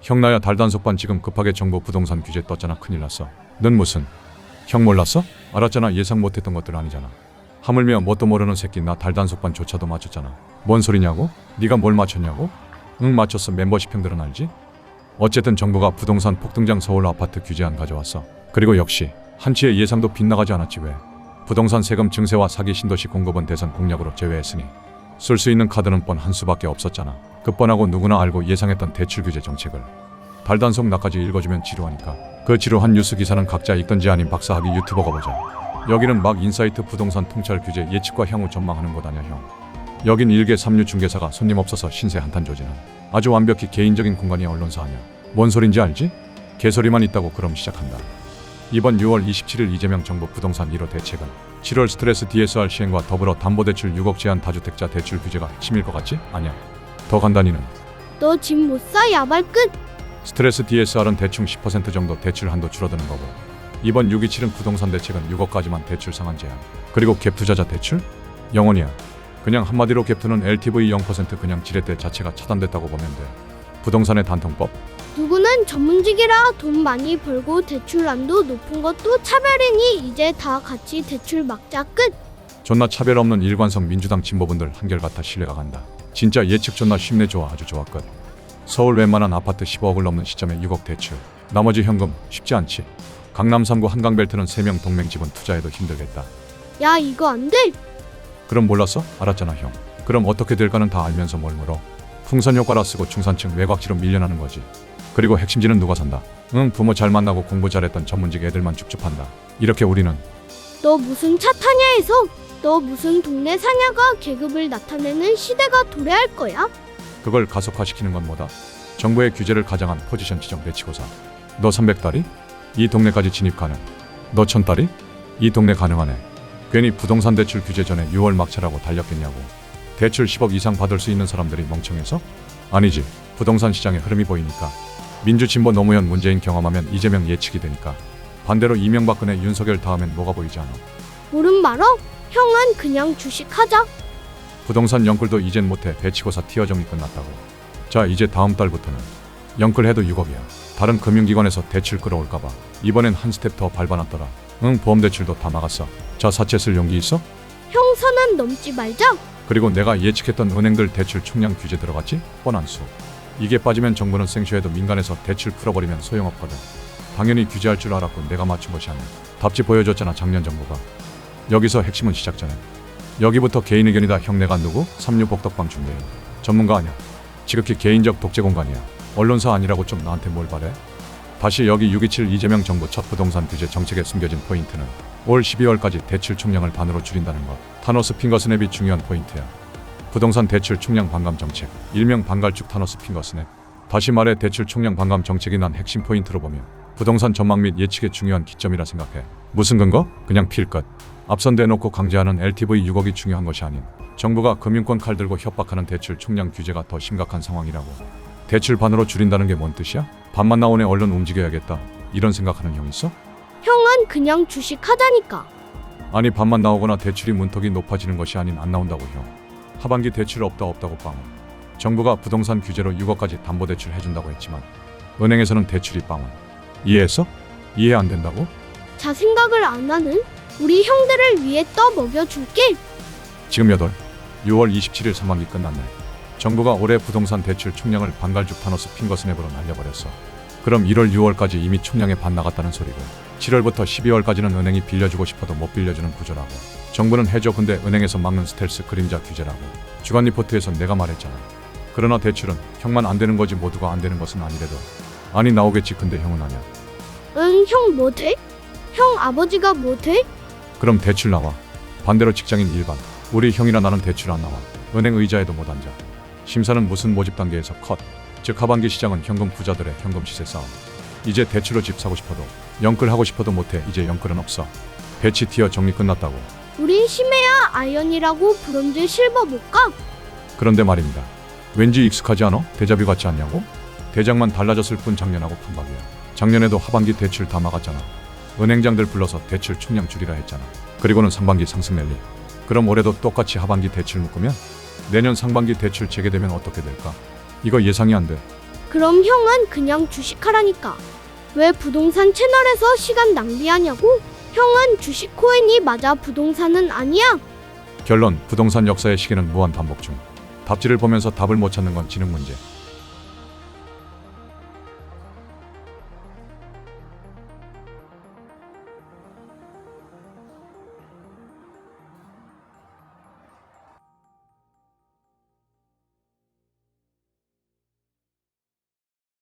형 나야 달단속반 지금 급하게 정부 부동산 규제 떴잖아. 큰일 났어. 넌 무슨? 형 몰랐어? 알았잖아. 예상 못했던 것들 아니잖아. 하물며 뭣도 모르는 새끼 나 달단속반조차도 맞췄잖아. 뭔 소리냐고? 네가 뭘 맞췄냐고? 응 맞췄어. 멤버십 형들은 알지? 어쨌든 정부가 부동산 폭등장 서울 아파트 규제안 가져왔어. 그리고 역시 한치의 예상도 빗나가지 않았지 왜. 부동산 세금 증세와 사기 신도시 공급은 대선 공약으로 제외했으니 쓸 수 있는 카드는 뻔한 수밖에 없었잖아. 그 뻔하고 누구나 알고 예상했던 대출 규제 정책을 달단속 나까지 읽어주면 지루하니까 그 지루한 뉴스 기사는 각자 읽던지 아닌 박사학위 유튜버가 보자. 여기는 막 인사이트 부동산 통찰 규제 예측과 향후 전망하는 곳 아냐 형. 여긴 일개 삼류 중개사가 손님 없어서 신세 한탄 조지는 아주 완벽히 개인적인 공간이 언론사 아냐. 뭔 소린지 알지? 개소리만 있다고. 그럼 시작한다. 이번 6월 27일 이재명 정부 부동산 1호 대책은 7월 스트레스 DSR 시행과 더불어 담보대출 6억 제한 다주택자 대출 규제가 핵심일 것 같지? 아니야. 더 간단히는 너 집 못 사 야발 끝. 스트레스 DSR은 대충 10% 정도 대출 한도 줄어드는 거고, 이번 627은 부동산 대책은 6억까지만 대출 상한 제한, 그리고 갭 투자자 대출? 0원이야. 그냥 한마디로 갭투는 LTV 0% 그냥 지렛대 자체가 차단됐다고 보면 돼. 부동산의 단통법? 누구는 전문직이라 돈 많이 벌고 대출난도 높은 것도 차별이니 이제 다 같이 대출 막자 끝. 존나 차별 없는 일관성 민주당 진보분들 한결같아 신뢰가 간다. 진짜 예측 존나 쉽네. 좋아. 아주 좋아. 끝. 서울 웬만한 아파트 15억을 넘는 시점에 6억 대출. 나머지 현금 쉽지 않지. 강남 3구 한강벨트는 3명 동맹 집은 투자해도 힘들겠다. 야 이거 안 돼. 그럼 몰랐어? 알았잖아 형. 그럼 어떻게 될까는 다 알면서 뭘 물어. 풍선 효과라 쓰고 중산층 외곽지로 밀려나는 거지. 그리고 핵심지는 누가 산다? 응 부모 잘 만나고 공부 잘했던 전문직 애들만 줍줍한다. 이렇게 우리는 너 무슨 차 타냐 해서 너 무슨 동네 사냐가 계급을 나타내는 시대가 도래할 거야? 그걸 가속화시키는 건 뭐다? 정부의 규제를 가장한 포지션 지정 배치고사. 너 300달이? 이 동네까지 진입 가능. 너 1000달이? 이 동네 가능하네. 괜히 부동산 대출 규제 전에 6월 막차라고 달렸겠냐고. 대출 10억 이상 받을 수 있는 사람들이 멍청해서? 아니지. 부동산 시장의 흐름이 보이니까. 민주진보 노무현 문재인 경험하면 이재명 예측이 되니까. 반대로 이명박근혜 윤석열 다음엔 뭐가 보이지 않아. 모름 말어? 형은 그냥 주식하자. 부동산 영끌도 이젠 못해. 배치고사 티어 정리 끝났다고. 자 이제 다음 달부터는 영끌해도 6억이야. 다른 금융기관에서 대출 끌어올까봐 이번엔 한 스텝 더 밟아놨더라. 응 보험대출도 다 막았어. 자 사채 쓸 용기 있어? 형 선은 넘지 말자. 그리고 내가 예측했던 은행들 대출 총량 규제 들어갔지? 뻔한 수. 이게 빠지면 정부는 생쇼해도 민간에서 대출 풀어버리면 소용없거든. 당연히 규제할 줄 알았고 내가 맞춘 것이 아니야. 답지 보여줬잖아 작년 정부가. 여기서 핵심은 시작전에. 여기부터 개인 의견이다. 형 내가 누구? 삼류복덕방 중개인. 전문가 아니야. 지극히 개인적 독재 공간이야. 언론사 아니라고 좀 나한테 뭘 바래? 다시 여기 627 이재명 정부 첫 부동산 규제 정책에 숨겨진 포인트는 올 12월까지 대출 총량을 반으로 줄인다는 것. 타노스 핑거스냅이 중요한 포인트야. 부동산 대출 총량 반감 정책, 일명 반갈죽 타노스 핑거스냅. 다시 말해 대출 총량 반감 정책이 난 핵심 포인트로 보며 부동산 전망 및 예측의 중요한 기점이라 생각해. 무슨 근거? 그냥 필 것. 앞선 대놓고 강제하는 LTV 6억이 중요한 것이 아닌 정부가 금융권 칼 들고 협박하는 대출 총량 규제가 더 심각한 상황이라고. 대출 반으로 줄인다는 게 뭔 뜻이야? 반만 나오네. 얼른 움직여야겠다. 이런 생각하는 형 있어? 형은 그냥 주식하자니까. 아니 반만 나오거나 대출이 문턱이 높아지는 것이 아닌 안 나온다고 형. 하반기 대출 없다고 빵원. 정부가 부동산 규제로 6억까지 담보대출 해준다고 했지만 은행에서는 대출이 빵원. 이해했어? 이해 안 된다고? 자 생각을 안 하는 우리 형들을 위해 떠 먹여줄게. 지금 6월 27일 상반기 끝났네. 정부가 올해 부동산 대출 총량을 반갈죽 타노스 핑거스냅으로 날려버렸어. 그럼 1월 6월까지 이미 총량의 반 나갔다는 소리고 7월부터 12월까지는 은행이 빌려주고 싶어도 못 빌려주는 구조라고. 정부는 해줘. 근데 은행에서 막는 스텔스 그림자 규제라고. 주간 리포트에서 내가 말했잖아. 그러나 대출은 형만 안 되는 거지 모두가 안 되는 것은 아니래도. 아니 나오겠지. 근데 형은 아냐. 응 형 뭐 돼? 형 아버지가 뭐 돼? 그럼 대출 나와. 반대로 직장인 일반. 우리 형이나 나는 대출 안 나와. 은행 의자에도 못 앉아. 심사는 무슨 모집 단계에서 컷. 즉 하반기 시장은 현금 부자들의 현금 시세 싸움. 이제 대출로 집 사고 싶어도 영끌하고 싶어도 못해. 이제 영끌은 없어. 배치 티어 정리 끝났다고. 우린 심해야 아이언이라고 브론즈 실버 못 가. 그런데 말입니다. 왠지 익숙하지 않아? 데자뷰 같지 않냐고? 대장만 달라졌을 뿐 작년하고 판박이야. 작년에도 하반기 대출 다 막았잖아. 은행장들 불러서 대출 총량 줄이라 했잖아. 그리고는 상반기 상승 랠리. 그럼 올해도 똑같이 하반기 대출 묶으면 내년 상반기 대출 재개되면 어떻게 될까? 이거 예상이 안 돼. 그럼 형은 그냥 주식하라니까. 왜 부동산 채널에서 시간 낭비하냐고? 형은 주식 코인이 맞아, 부동산은 아니야. 결론, 부동산 역사의 시계는 무한 반복 중. 답지를 보면서 답을 못 찾는 건 지능 문제.